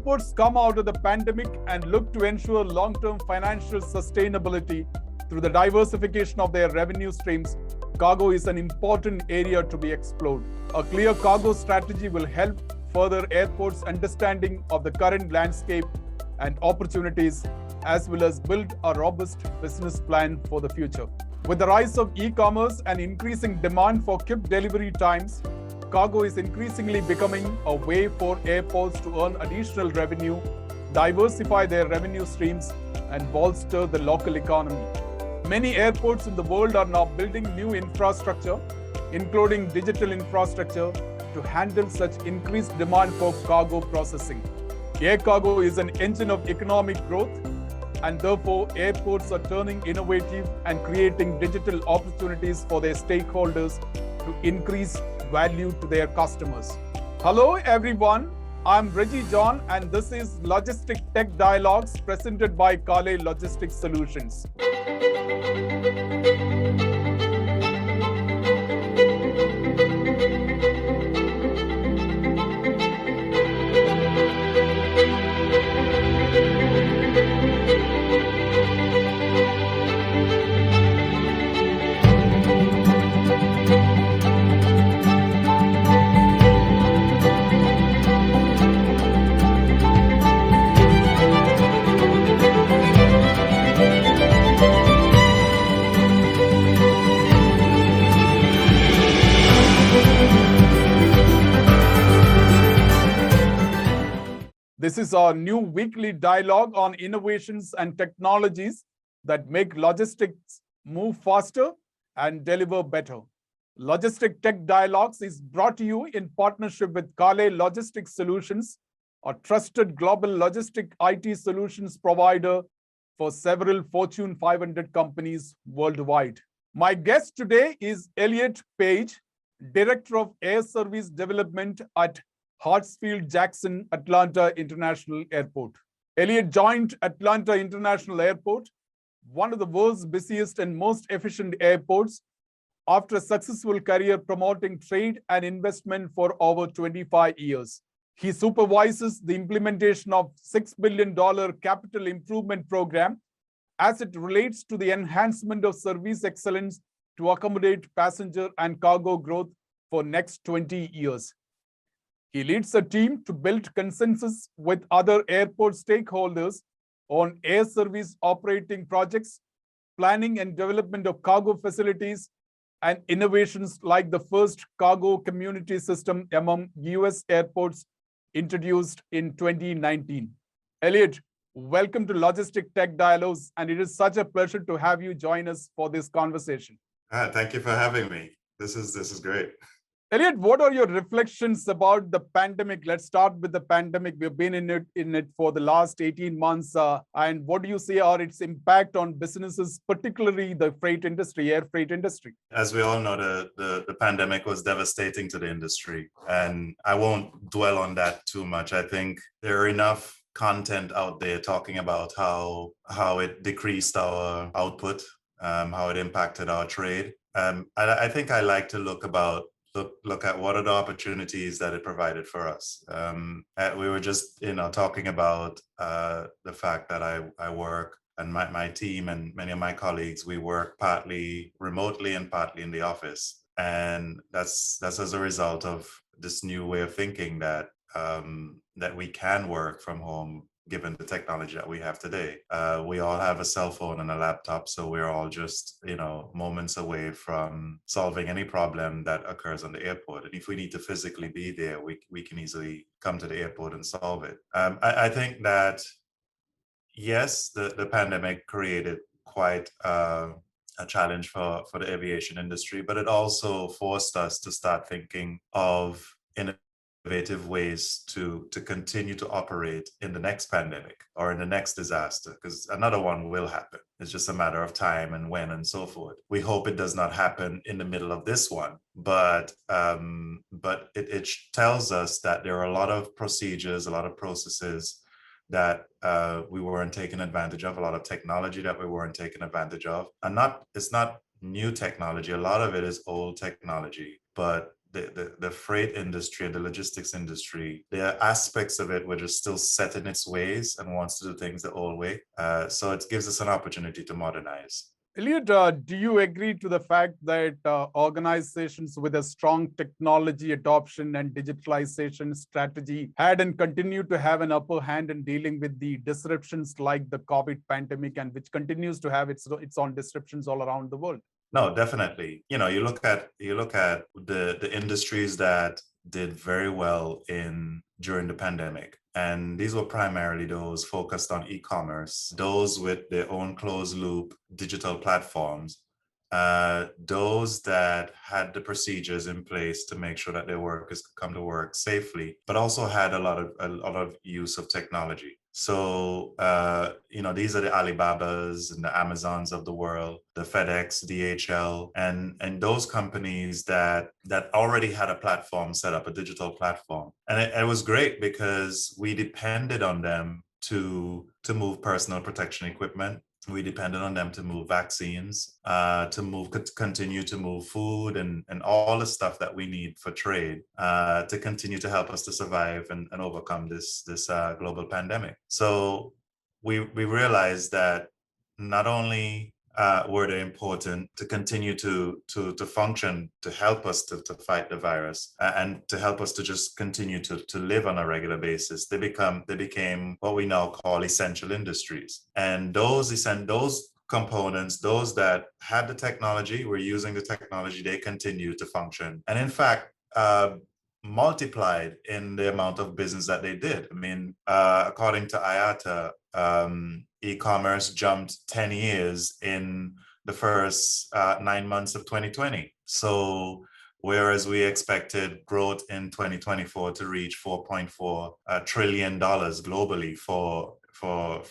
airports come out of the pandemic and look to ensure long-term financial sustainability through the diversification of their revenue streams, cargo is an important area to be explored. A clear cargo strategy will help further airports' understanding of the current landscape and opportunities, as well as build a robust business plan for the future. With the rise of e-commerce and increasing demand for quick delivery times, cargo is increasingly becoming a way for airports to earn additional revenue, diversify their revenue streams, and bolster the local economy. Many airports in the world are now building new infrastructure, including digital infrastructure, to handle such increased demand for cargo processing. Air cargo is an engine of economic growth, and therefore airports are turning innovative and creating digital opportunities for their stakeholders to increase value to their customers. Hello everyone, I'm Reggie John and this is Logistic Tech Dialogues presented by Kale Logistics Solutions. This is our new weekly dialogue on innovations and technologies that make logistics move faster and deliver better. Logistic Tech Dialogues is brought to you in partnership with Kale Logistics Solutions, a trusted global logistic IT solutions provider for several Fortune 500 companies worldwide. My guest today is Elliott Paige, Director of Air Service Development at Hartsfield-Jackson Atlanta International Airport. Elliott joined Atlanta International Airport, one of the world's busiest and most efficient airports, after a successful career promoting trade and investment for over 25 years. He supervises the implementation of $6 billion capital improvement program as it relates to the enhancement of service excellence to accommodate passenger and cargo growth for next 20 years. He leads a team to build consensus with other airport stakeholders on air service operating projects, planning and development of cargo facilities, and innovations like the first cargo community system among US airports introduced in 2019. Elliott, welcome to Logistic Tech Dialogues, and it is such a pleasure to have you join us for this conversation. Thank you for having me. This is great. Elliott, what are your reflections about the pandemic? Let's start with the pandemic. We've been in it for the last 18 months. And what do you see are its impact on businesses, particularly the freight industry, air freight industry? As we all know, the pandemic was devastating to the industry. And I won't dwell on that too much. I think there are enough content out there talking about how it decreased our output, how it impacted our trade. I think I like to look at what are the opportunities that it provided for us. We were just, talking about the fact that I work and my team and many of my colleagues, we work partly remotely and partly in the office. And that's as a result of this new way of thinking that we can work from home given the technology that we have today. We all have a cell phone and a laptop, so we're all just, moments away from solving any problem that occurs on the airport. And if we need to physically be there, we can easily come to the airport and solve it. I think that, yes, the pandemic created quite a challenge for the aviation industry, but it also forced us to start thinking of innovative ways to continue to operate in the next pandemic or in the next disaster, because another one will happen. It's just a matter of time and when and so forth. We hope it does not happen in the middle of this one, but it tells us that there are a lot of procedures, a lot of processes that we weren't taking advantage of, a lot of technology that we weren't taking advantage of. And it's not new technology. A lot of it is old technology, but the freight industry and the logistics industry, there are aspects of it which is still set in its ways and wants to do things the old way. So it gives us an opportunity to modernize. Elliot, do you agree to the fact that organizations with a strong technology adoption and digitalization strategy had and continue to have an upper hand in dealing with the disruptions like the COVID pandemic, and which continues to have its own disruptions all around the world? No, definitely. You look at the industries that did very well during the pandemic. And these were primarily those focused on e-commerce, those with their own closed loop digital platforms, those that had the procedures in place to make sure that their workers could come to work safely, but also had a lot of use of technology. So, these are the Alibabas and the Amazons of the world, the FedEx, DHL, and those companies that already had a platform set up, a digital platform. And it was great because we depended on them to move personal protection equipment. We depended on them to move vaccines, continue to move food and all the stuff that we need for trade to continue to help us to survive and overcome this global pandemic. So we realized that not only were they important to continue to function, to help us to fight the virus and to help us to just continue to live on a regular basis, they became what we now call essential industries. And those components, those that had the technology, were using the technology, they continue to function. And in fact, multiplied in the amount of business that they did. I mean, according to IATA, e-commerce jumped 10 years in the first 9 months of 2020. So whereas we expected growth in 2024 to reach $4.4 trillion globally for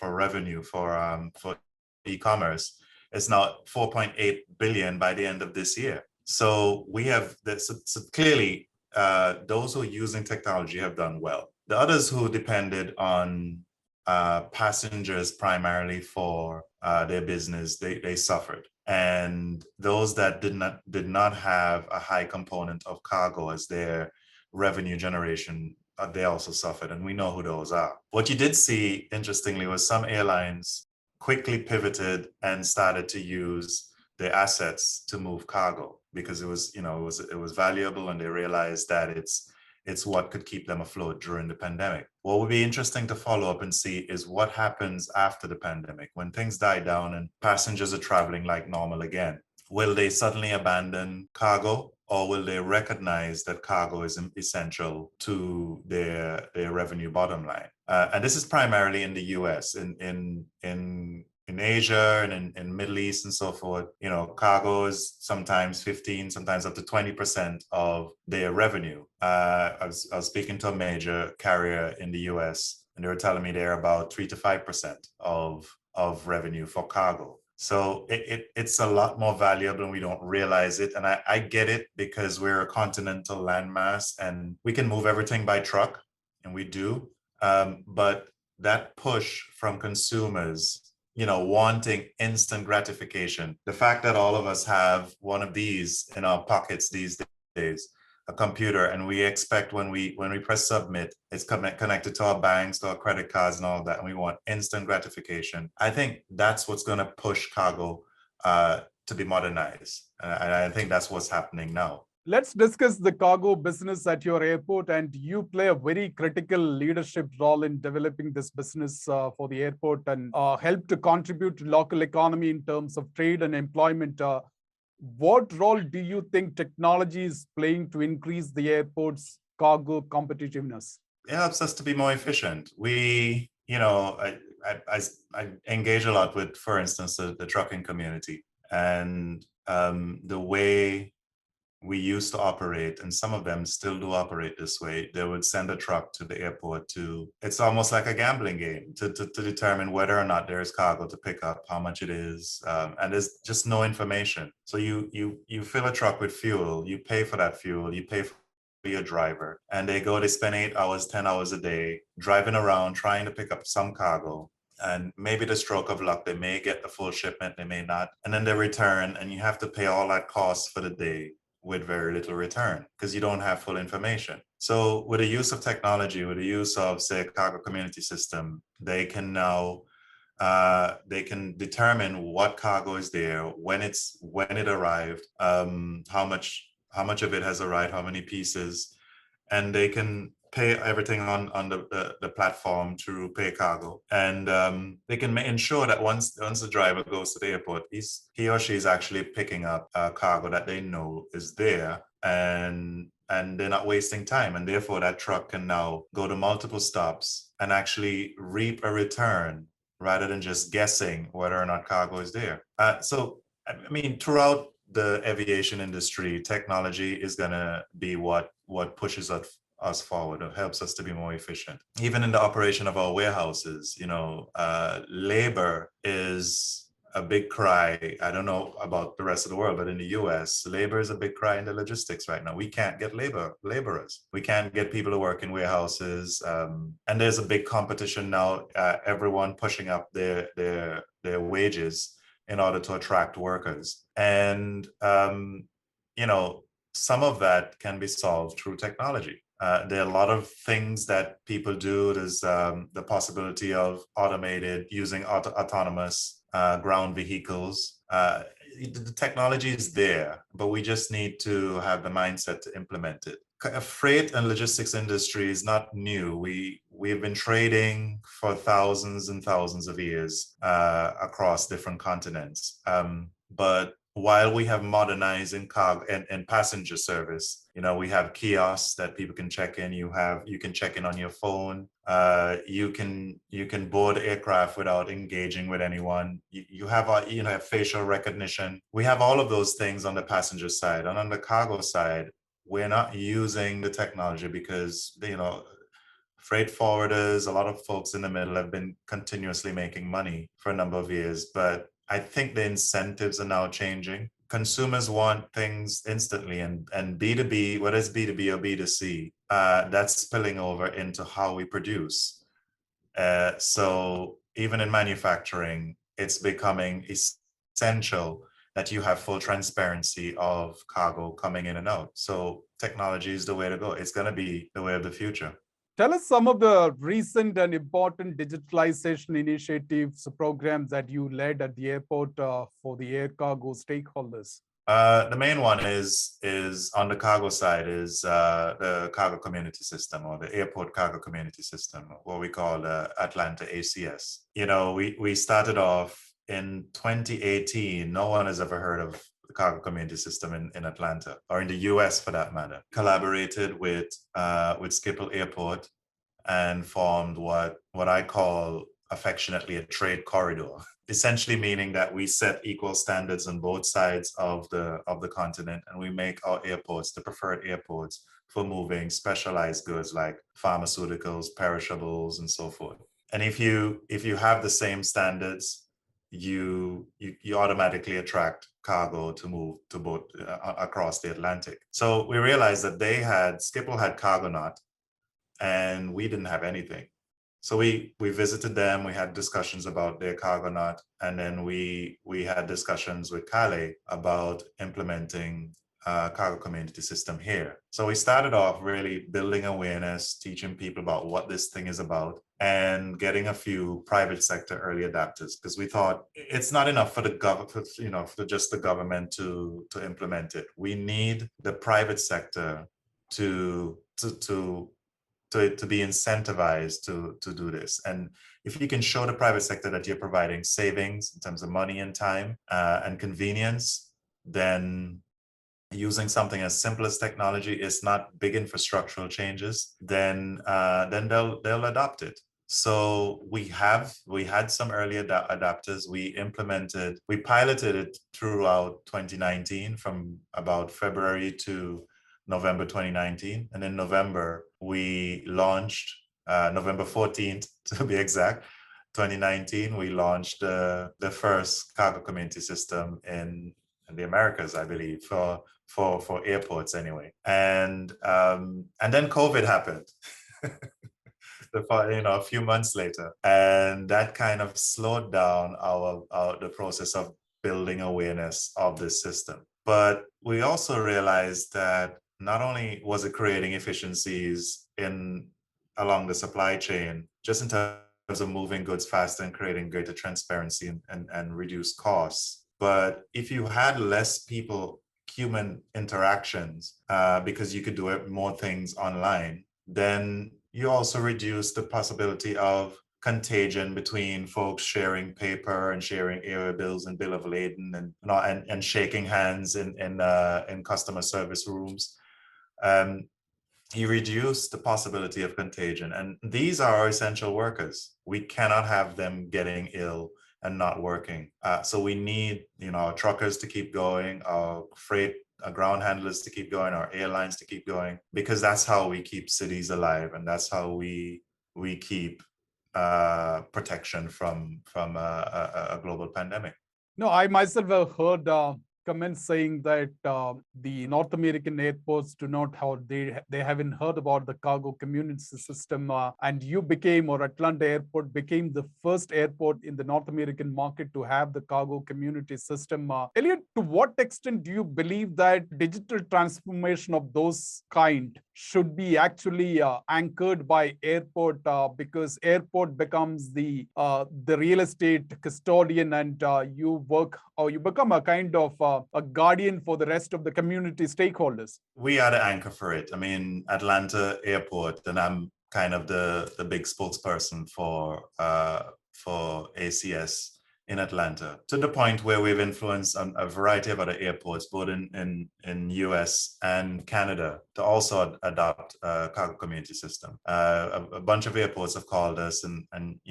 revenue for e-commerce, it's now 4.8 billion by the end of this year. So we have this. So clearly, those who are using technology have done well. The others who depended on passengers primarily for their business, they suffered. And those that did not have a high component of cargo as their revenue generation, they also suffered. And we know who those are. What you did see, interestingly, was some airlines quickly pivoted and started to use their assets to move cargo because it was valuable, and they realized that it's what could keep them afloat during the pandemic. What would be interesting to follow up and see is what happens after the pandemic when things die down and passengers are traveling like normal again. Will they suddenly abandon cargo, or will they recognize that cargo is essential to their revenue bottom line? And this is primarily in the US. In Asia and in Middle East and so forth, cargo is sometimes 15, sometimes up to 20% of their revenue. I was speaking to a major carrier in the US, and they were telling me they're about 3 to 5% of revenue for cargo. So it's a lot more valuable, and we don't realize it. And I get it, because we're a continental landmass and we can move everything by truck, and we do. But that push from consumers, wanting instant gratification. The fact that all of us have one of these in our pockets these days, a computer, and we expect when we press submit, it's connected to our banks, to our credit cards and all that, and we want instant gratification. I think that's what's going to push cargo to be modernized. And I think that's what's happening now. Let's discuss the cargo business at your airport, and you play a very critical leadership role in developing this business for the airport, and help to contribute to local economy in terms of trade and employment. What role do you think technology is playing to increase the airport's cargo competitiveness? It helps us to be more efficient. I engage a lot with, for instance, the trucking community, and the way we used to operate, and some of them still do operate this way. They would send a truck to the airport it's almost like a gambling game to determine whether or not there is cargo to pick up, how much it is, and there's just no information. So you fill a truck with fuel, you pay for that fuel, you pay for your driver, and they spend 8 hours, 10 hours a day driving around trying to pick up some cargo. And maybe the stroke of luck, they may get the full shipment, they may not. And then they return, and you have to pay all that cost for the day. with very little return because you don't have full information. So with the use of technology, with the use of, say, a cargo community system, they can now they can determine what cargo is there, when it arrived, how much of it has arrived, how many pieces, and they can pay everything on the platform through pay cargo, and they can ensure that once the driver goes to the airport, he or she is actually picking up cargo that they know is there, and they're not wasting time, and therefore that truck can now go to multiple stops and actually reap a return rather than just guessing whether or not cargo is there. So I mean, throughout the aviation industry, technology is going to be what pushes us forward, or helps us to be more efficient. Even in the operation of our warehouses, labor is a big cry. I don't know about the rest of the world, but in the US, labor is a big cry in the logistics right now. We can't get laborers. We can't get people to work in warehouses. And there's a big competition now, everyone pushing up their wages in order to attract workers. And, some of that can be solved through technology. There are a lot of things that people do. There's the possibility of using autonomous ground vehicles. The technology is there, but we just need to have the mindset to implement it. Freight and logistics industry is not new. We've been trading for thousands and thousands of years across different continents. But while we have modernized in cargo and passenger service, we have kiosks that people can check in. You can check in on your phone. You can board aircraft without engaging with anyone. You have facial recognition. We have all of those things on the passenger side, and on the cargo side, we're not using the technology because freight forwarders, a lot of folks in the middle have been continuously making money for a number of years, but I think the incentives are now changing. Consumers want things instantly, and B2B, whether it's B2B or B2C, that's spilling over into how we produce. So even in manufacturing, it's becoming essential that you have full transparency of cargo coming in and out. So technology is the way to go. It's going to be the way of the future. Tell us some of the recent and important digitalization initiatives, programs that you led at the airport for the air cargo stakeholders. The main one is on the cargo side is the cargo community system, or the airport cargo community system, what we call Atlanta ACS. We started off in 2018. No one has ever heard of the cargo community system in Atlanta, or in the US for that matter. Collaborated with Schiphol Airport and formed what I call affectionately a trade corridor, essentially meaning that we set equal standards on both sides of the continent, and we make our airports the preferred airports for moving specialized goods like pharmaceuticals, perishables, and so forth. And if you have the same standards, you automatically attract cargo to move to both across the Atlantic. So we realized that Schiphol had Cargonaut, and we didn't have anything. So we visited them, we had discussions about their Cargonaut, and then we had discussions with Calais about implementing a cargo community system here. So we started off really building awareness, teaching people about what this thing is about, and getting a few private sector early adapters, because we thought it's not enough for for just the government to implement it. We need the private sector to be incentivized to do this. And if you can show the private sector that you're providing savings in terms of money and time and convenience, then using something as simple as technology is not big infrastructural changes, then they'll adopt it. So we had some early adapters. We piloted it throughout 2019, from about February to November 2019. And in November, we launched, November 14th to be exact, 2019, we launched the first cargo community system in the Americas, I believe, for airports anyway. And then COVID happened. A few months later, and that kind of slowed down the process of building awareness of this system. But we also realized that not only was it creating efficiencies in along the supply chain, just in terms of moving goods faster and creating greater transparency and reduced costs, but if you had less people, human interactions, because you could do more things online, then you also reduce the possibility of contagion between folks sharing paper and sharing area bills and bill of lading and shaking hands in customer service rooms. Um, you reduce the possibility of contagion, and these are our essential workers. We cannot have them getting ill and not working. So we need, our truckers to keep going, our freight, our ground handlers to keep going, our airlines to keep going, because that's how we keep cities alive, and that's how we keep protection from a global pandemic. No, I myself have heard comments saying that the North American airports do not have they haven't heard about the cargo community system, and you became, or Atlanta Airport became, the first airport in the North American market to have the cargo community system. Elliott, to what extent do you believe that digital transformation of those kind should be actually anchored by airport, because airport becomes the real estate custodian, and you work, or you become a kind of a guardian for the rest of the community stakeholders? We are the anchor for it. I mean, Atlanta Airport, and I'm kind of the big spokesperson for ACS in Atlanta, to the point where we've influenced a variety of other airports, both in US and Canada, to also adopt a cargo community system. A bunch of airports have called us and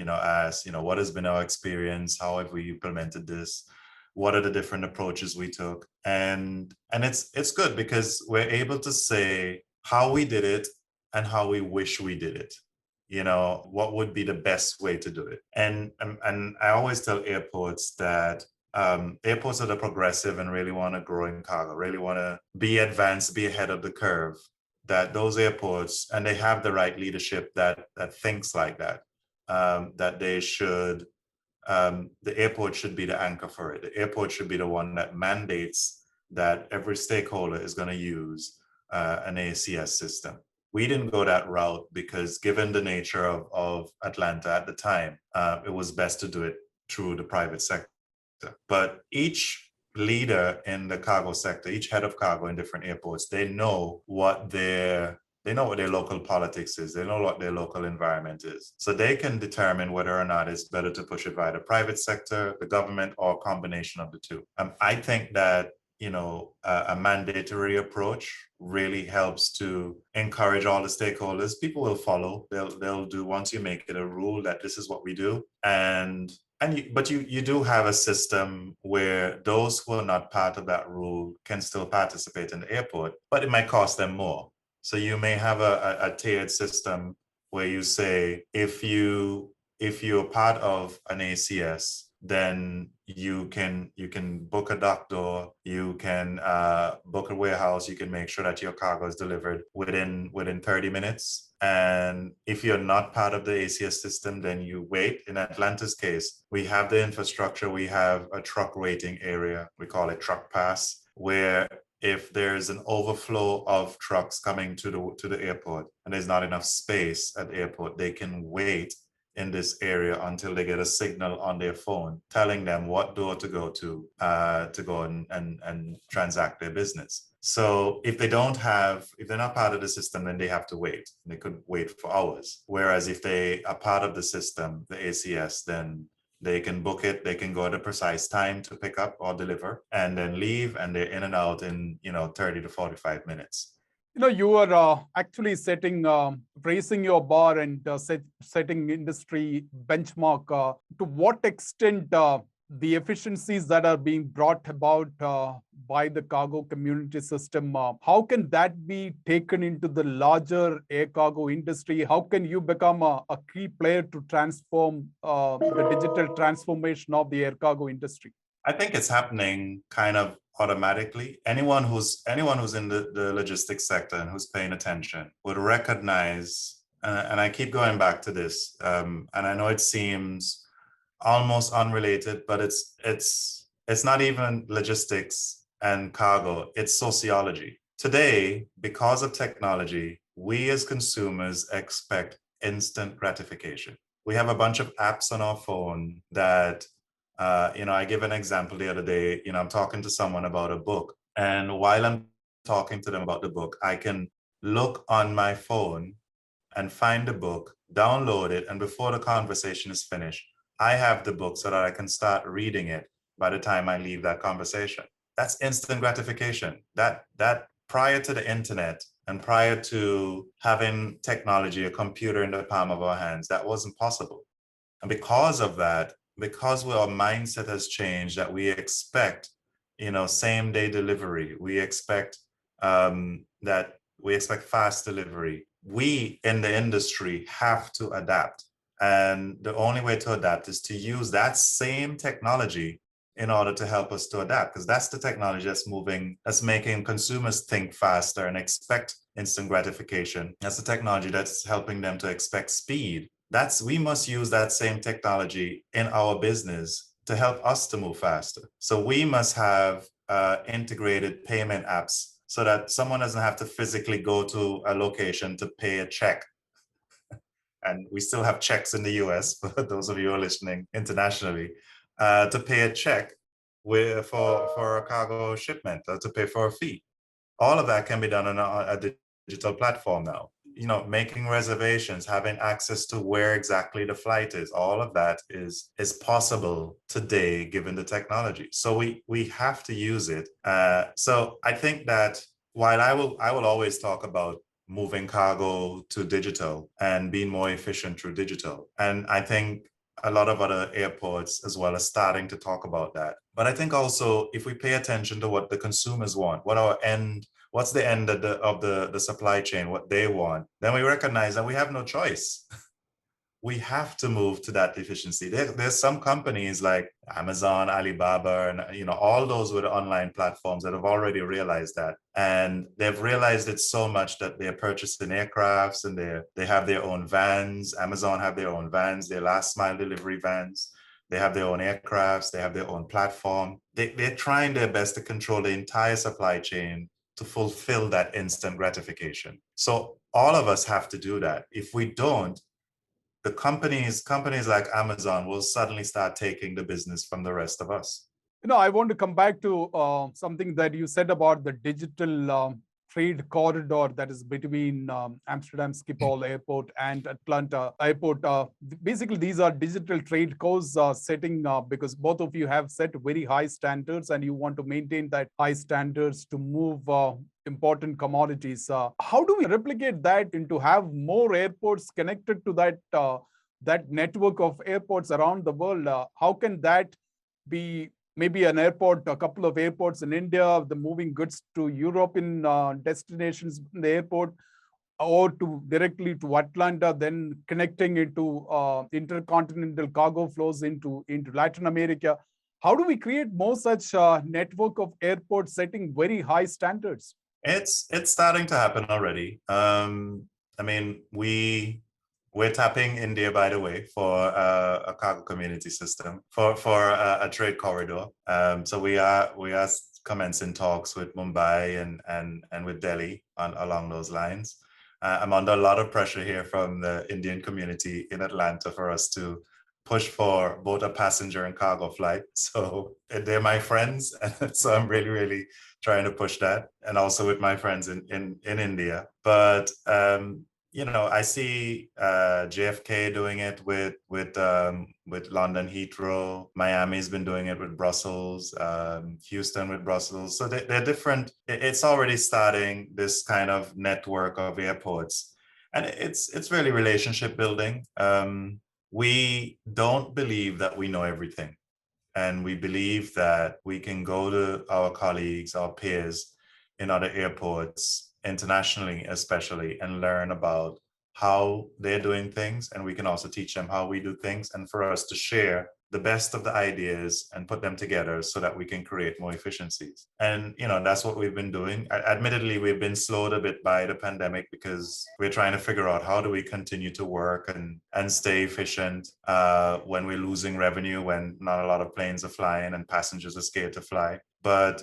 asked, what has been our experience? How have we implemented this? What are the different approaches we took? And it's good because we're able to say how we did it and how we wish we did it. What would be the best way to do it? And I always tell airports that airports that are progressive and really want to grow in cargo, really want to be advanced, be ahead of the curve, that those airports, and they have the right leadership that thinks like that, that they should, the airport should be the anchor for it. The airport should be the one that mandates that every stakeholder is going to use an ACS system. We didn't go that route because, given the nature of Atlanta at the time, it was best to do it through the private sector. But each leader in the cargo sector, each head of cargo in different airports, they know what their local politics is. They know what their local environment is. So they can determine whether or not it's better to push it by the private sector, the government, or a combination of the two. I think that a mandatory approach really helps to encourage all the stakeholders. People will follow. They'll do, once you make it a rule that this is what we do. But you do have a system where those who are not part of that rule can still participate in the airport, but it might cost them more. So you may have a tiered system where you say, if you're part of an ACS, then you can book a dock door, you can book a warehouse, you can make sure that your cargo is delivered within 30 minutes. And if you're not part of the ACS system, then you wait. In Atlanta's case, we have the infrastructure, we have a truck waiting area, we call it truck pass, where if there's an overflow of trucks coming to the airport and there's not enough space at the airport, they can wait in this area until they get a signal on their phone telling them what door to go to go and transact their business. So if they're not part of the system, then they have to wait. They could wait for hours. Whereas if they are part of the system, the ACS, then they can book it, they can go at a precise time to pick up or deliver, and then leave, and they're in and out in 30 to 45 minutes. You are actually raising your bar and setting industry benchmark. To what extent the efficiencies that are being brought about by the cargo community system, how can that be taken into the larger air cargo industry? How can you become a key player to transform the digital transformation of the air cargo industry? I think it's happening kind of automatically. Anyone who's in the logistics sector and who's paying attention would recognize, and I keep going back to this, and I know it seems almost unrelated, but it's not even logistics and cargo, it's sociology. Today, because of technology, we as consumers expect instant gratification. We have a bunch of apps on our phone that, I give an example the other day, I'm talking to someone about a book. And while I'm talking to them about the book, I can look on my phone and find the book, download it, and before the conversation is finished, I have the book so that I can start reading it by the time I leave that conversation. That's instant gratification. That prior to the internet and prior to having technology, a computer in the palm of our hands, that wasn't possible. And because of that, because our mindset has changed, that we expect, same day delivery, we expect fast delivery. We in the industry have to adapt. And the only way to adapt is to use that same technology in order to help us to adapt, because that's the technology that's making consumers think faster and expect instant gratification. That's the technology that's helping them to expect speed. We must use that same technology in our business to help us to move faster. So we must have integrated payment apps so that someone doesn't have to physically go to a location to pay a check. And we still have checks in the US, for those of you who are listening internationally, to pay a check for a cargo shipment, or to pay for a fee. All of that can be done on a digital platform now. Making reservations, having access to where exactly the flight is, all of that is possible today given the technology. So we have to use it. So I think that while I will always talk about moving cargo to digital and being more efficient through digital, and I think a lot of other airports as well are starting to talk about that. But I think also if we pay attention to what the consumers want, what's the end of the supply chain, what they want, then we recognize that we have no choice. We have to move to that efficiency. There's some companies like Amazon, Alibaba, and all those with online platforms that have already realized that. And they've realized it so much that they're purchasing aircrafts and they have their own vans. Amazon have their own vans, their last mile delivery vans. They have their own aircrafts, they have their own platform. They're trying their best to control the entire supply chain to fulfill that instant gratification. So all of us have to do that. If we don't, the companies like Amazon will suddenly start taking the business from the rest of us. I want to come back to something that you said about the digital trade corridor that is between Amsterdam Schiphol Airport and Atlanta Airport. Basically, these are digital trade codes setting because both of you have set very high standards and you want to maintain that high standards to move important commodities. How do we replicate that into have more airports connected to that network of airports around the world? How can that be maybe an airport, a couple of airports in India, the moving goods to European destinations in the airport, or directly to Atlanta, then connecting it to intercontinental cargo flows into Latin America? How do we create more such network of airports setting very high standards? It's starting to happen already. We're tapping India, by the way, for a cargo community system for a trade corridor. So we are commencing talks with Mumbai and with Delhi along those lines. I'm under a lot of pressure here from the Indian community in Atlanta for us to push for both a passenger and cargo flight. So they're my friends, and so I'm really, really trying to push that, and also with my friends in India. But I see JFK doing it with London Heathrow. Miami's been doing it with Brussels. Houston with Brussels. So they're different. It's already starting this kind of network of airports, and it's really relationship building. We don't believe that we know everything, and we believe that we can go to our colleagues, our peers in other airports, internationally especially, and learn about how they're doing things, and we can also teach them how we do things, and for us to share the best of the ideas and put them together so that we can create more efficiencies. And, that's what we've been doing. Admittedly, we've been slowed a bit by the pandemic because we're trying to figure out how do we continue to work and stay efficient when we're losing revenue, when not a lot of planes are flying and passengers are scared to fly. But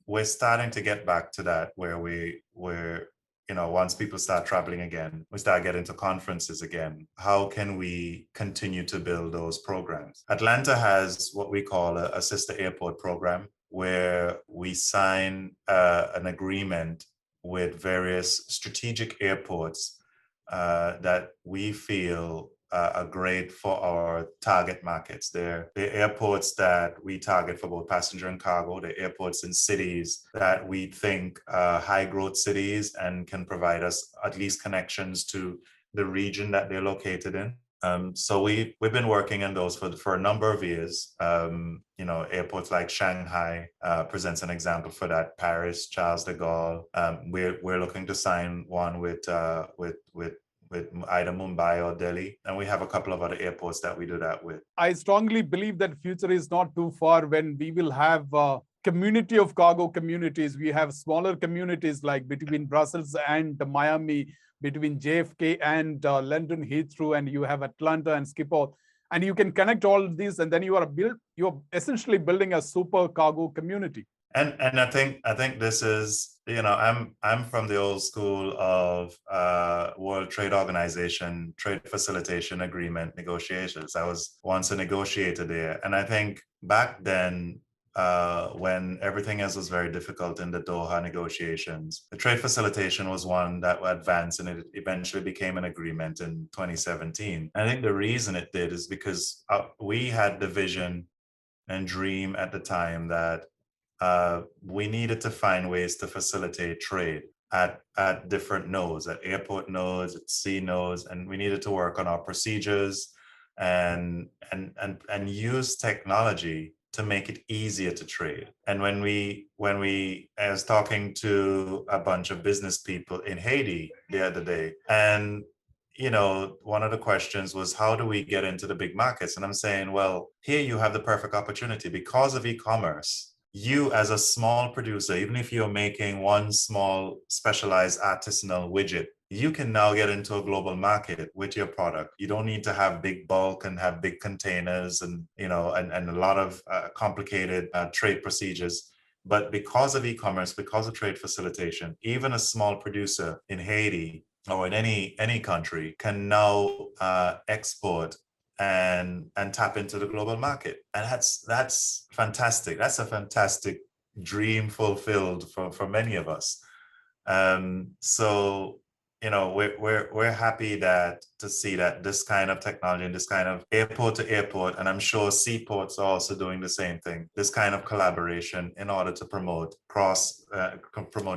we're starting to get back to that where we're once people start traveling again, we start getting to conferences again. How can we continue to build those programs? Atlanta has what we call a sister airport program, where we sign an agreement with various strategic airports that we feel are great for our target markets. They're airports that we target for both passenger and cargo. They're airports in cities that we think are high growth cities and can provide us at least connections to the region that they're located in. So we've been working on those for a number of years. Airports like Shanghai presents an example for that. Paris, Charles de Gaulle. We're looking to sign one with either Mumbai or Delhi. And we have a couple of other airports that we do that with. I strongly believe that future is not too far when we will have a community of cargo communities. We have smaller communities like between Brussels and Miami, between JFK and London Heathrow, and you have Atlanta and Schiphol. And you can connect all these, and then you're essentially building a super cargo community. And I think this is, I'm from the old school of World Trade Organization trade facilitation agreement negotiations. I was once a negotiator there, and I think back then, when everything else was very difficult in the Doha negotiations, the trade facilitation was one that advanced, and it eventually became an agreement in 2017. I think the reason it did is because we had the vision and dream at the time that we needed to find ways to facilitate trade at different nodes, at airport nodes, at sea nodes, and we needed to work on our procedures and use technology to make it easier to trade. And when I was talking to a bunch of business people in Haiti the other day, and one of the questions was, how do we get into the big markets? And I'm saying, well, here you have the perfect opportunity because of e-commerce. You as a small producer, even if you're making one small specialized artisanal widget, you can now get into a global market with your product. You don't need to have big bulk and have big containers and a lot of complicated trade procedures. But because of e-commerce, because of trade facilitation, even a small producer in Haiti or in any country can now export and tap into the global market. And that's fantastic. That's a fantastic dream fulfilled for many of us. So we're happy to see that this kind of technology and this kind of airport to airport, and I'm sure seaports are also doing the same thing, this kind of collaboration in order to promote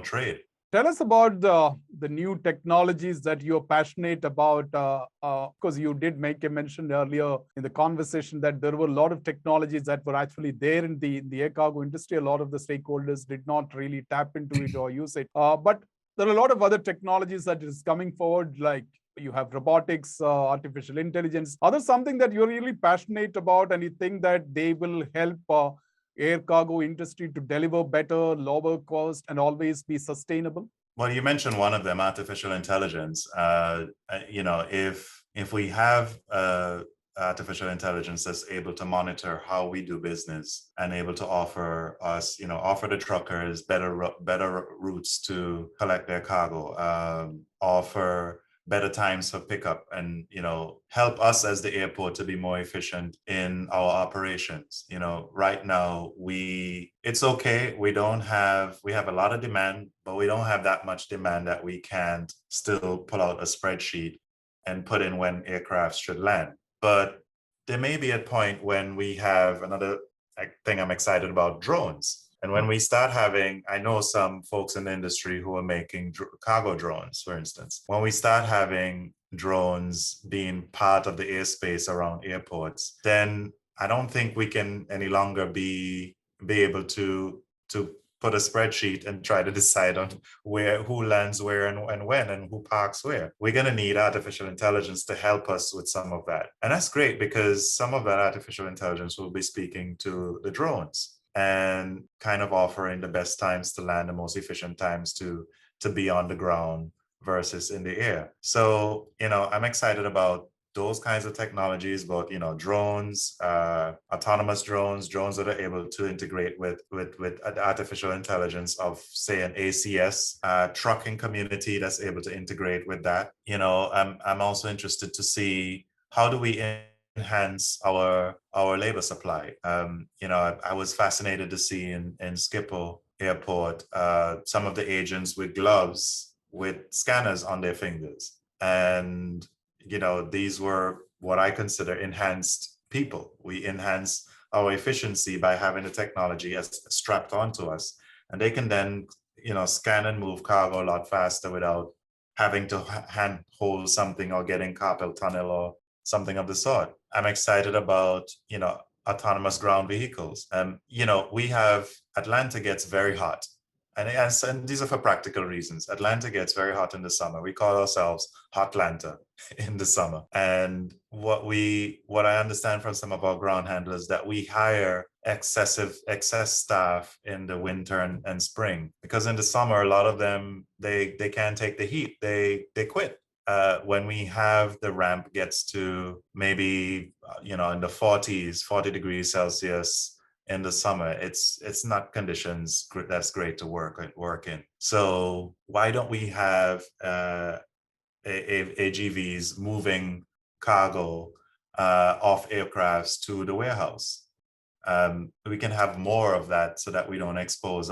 trade. Tell us about the new technologies that you're passionate about, because you did make a mention earlier in the conversation that there were a lot of technologies that were actually there in the air cargo industry. A lot of the stakeholders did not really tap into it or use it. But there are a lot of other technologies that is coming forward, like you have robotics, artificial intelligence. Are there something that you're really passionate about and you think that they will help air cargo industry to deliver better, lower cost, and always be sustainable? Well, you mentioned one of them, artificial intelligence. If we have artificial intelligence that's able to monitor how we do business and able to offer the truckers better routes to collect their cargo, offer better times for pickup, and help us as the airport to be more efficient in our operations. Right now it's okay. We have a lot of demand, but we don't have that much demand that we can't still pull out a spreadsheet and put in when aircraft should land. But there may be a point when we have another thing I'm excited about, drones. And when we start having, I know some folks in the industry who are making cargo drones, for instance. When we start having drones being part of the airspace around airports, then I don't think we can any longer be able to put a spreadsheet and try to decide on who lands where and when and who parks where. We're going to need artificial intelligence to help us with some of that. And that's great because some of that artificial intelligence will be speaking to the drones and kind of offering the best times to land, the most efficient times to be on the ground versus in the air. So, I'm excited about those kinds of technologies, but drones, autonomous drones that are able to integrate with artificial intelligence of, say, an ACS trucking community that's able to integrate with that. I'm also interested to see how do we enhance our labor supply. I was fascinated to see in Schiphol Airport some of the agents with gloves with scanners on their fingers, and these were what I consider enhanced people. We enhance our efficiency by having the technology as strapped onto us, and they can then scan and move cargo a lot faster without having to hand hold something or getting carpal tunnel or something of the sort. I'm excited about autonomous ground vehicles. We have Atlanta gets very hot. And these are for practical reasons. Atlanta gets very hot in the summer. We call ourselves Hotlanta in the summer. And what I understand from some of our ground handlers, that we hire excess staff in the winter and spring, because in the summer, a lot of them, they can't take the heat. They quit. When we have the ramp gets to maybe, in the 40 degrees Celsius, in the summer, it's not conditions that's great to work in. So why don't we have AGVs moving cargo off aircrafts to the warehouse? We can have more of that so that we don't expose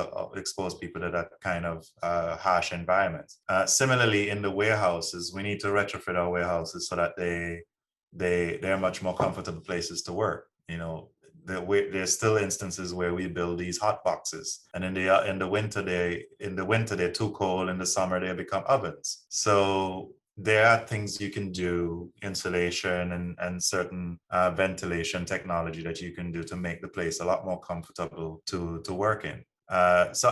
people to that kind of harsh environment. Similarly, in the warehouses, we need to retrofit our warehouses so that they're much more comfortable places to work. There's still instances where we build these hot boxes, and in the winter they're too cold. In the summer they become ovens. So there are things you can do, insulation and certain ventilation technology that you can do to make the place a lot more comfortable to work in. So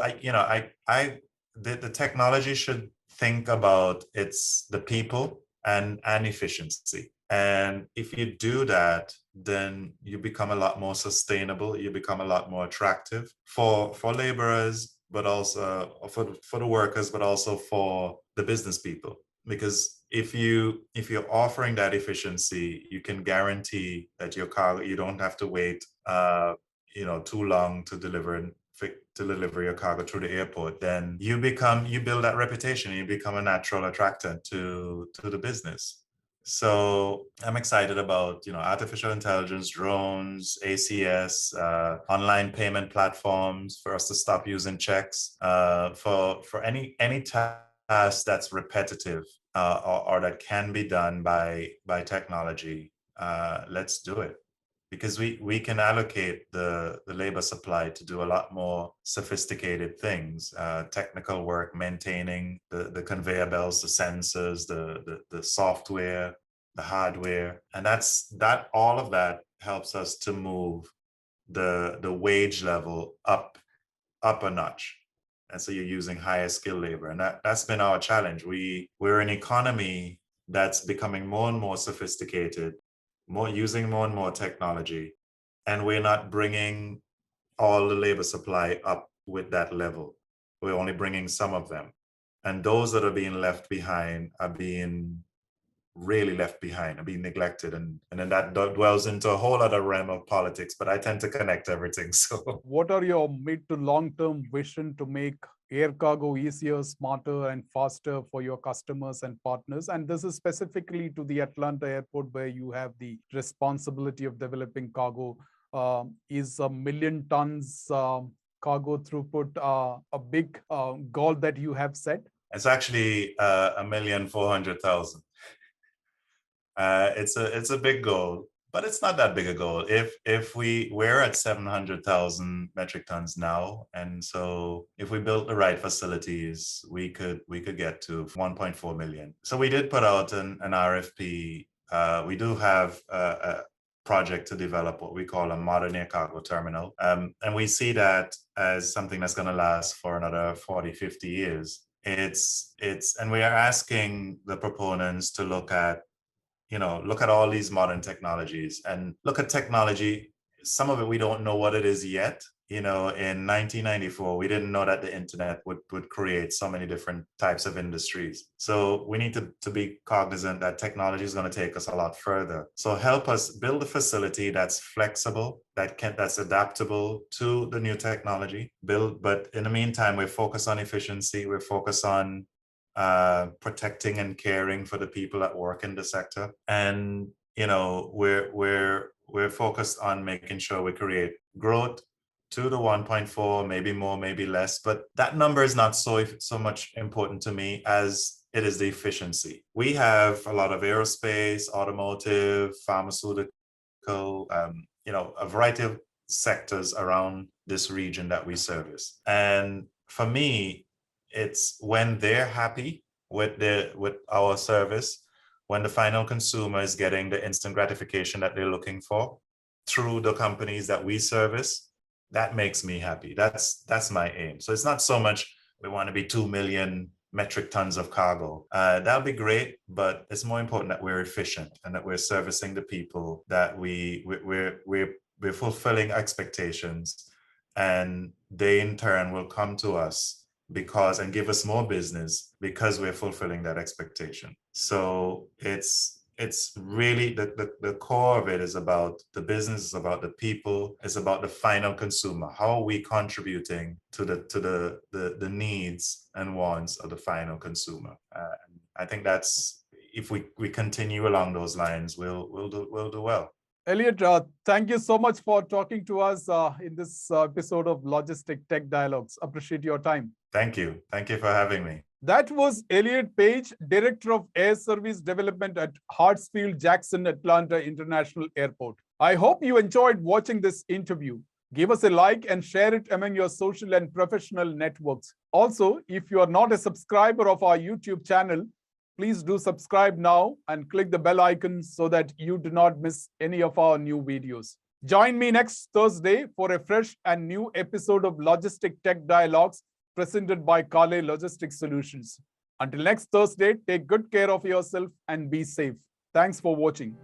the technology should think about the people and efficiency. And if you do that, then you become a lot more sustainable. You become a lot more attractive for laborers, but also for the workers, but also for the business people. Because if you're offering that efficiency, you can guarantee that your cargo, you don't have to wait too long to deliver your cargo through the airport. Then you build that reputation, you become a natural attractant to the business. So I'm excited about artificial intelligence, drones, ACS, online payment platforms for us to stop using checks, for any task that's repetitive or that can be done by technology. Let's do it, because we can allocate the labor supply to do a lot more sophisticated things, technical work, maintaining the conveyor belts, the sensors, the software, the hardware. And all of that helps us to move the wage level up a notch. And so you're using higher skill labor. And that's been our challenge. We're an economy that's becoming more and more sophisticated, using more and more technology, and we're not bringing all the labor supply up with that level. We're only bringing some of them, and those that are being left behind are being really left behind, are being neglected, and then that dwells into a whole other realm of politics, but I tend to connect everything. So what are your mid to long-term vision to make air cargo easier, smarter, and faster for your customers and partners? And this is specifically to the Atlanta airport, where you have the responsibility of developing cargo. Is 1 million tons cargo throughput a big goal that you have set? It's actually 1,400,000. It's a big goal, but it's not that big a goal. If we're at 700,000 metric tons now, and so if we built the right facilities, we could get to 1.4 million. So we did put out an RFP. We do have project to develop what we call a modern air cargo terminal. And we see that as something that's going to last for another 40, 50 years. And we are asking the proponents to look at all these modern technologies and look at technology. Some of it, we don't know what it is yet. In 1994, we didn't know that the internet would create so many different types of industries. So we need to be cognizant that technology is going to take us a lot further. So help us build a facility that's flexible, that's adaptable to the new technology. But in the meantime, we're focused on efficiency. We're focused on protecting and caring for the people that work in the sector. And we're focused on making sure we create growth to the 1.4, maybe more, maybe less, but that number is not so much important to me as it is the efficiency. We have a lot of aerospace, automotive, pharmaceutical, a variety of sectors around this region that we service. And for me, it's when they're happy with our service, when the final consumer is getting the instant gratification that they're looking for through the companies that we service, that makes me happy. That's my aim. So it's not so much we want to be 2 million metric tons of cargo. That'll be great, but it's more important that we're efficient and that we're servicing the people, that we're fulfilling expectations, and they in turn will come to us and give us more business because we're fulfilling that expectation. So it's really the core of it is about the business, is about the people, it's about the final consumer. How are we contributing to the needs and wants of the final consumer? I think that's, if we continue along those lines, we'll do well. Elliott, thank you so much for talking to us in this episode of Logistic Tech Dialogues. Appreciate your time. Thank you. Thank you for having me. That was Elliott Paige, Director of Air Service Development at Hartsfield-Jackson Atlanta International Airport. I hope you enjoyed watching this interview. Give us a like and share it among your social and professional networks. Also, if you are not a subscriber of our YouTube channel, please do subscribe now and click the bell icon so that you do not miss any of our new videos. Join me next Thursday for a fresh and new episode of Logistic Tech Dialogues presented by Kale Logistics Solutions. Until next Thursday, take good care of yourself and be safe. Thanks for watching.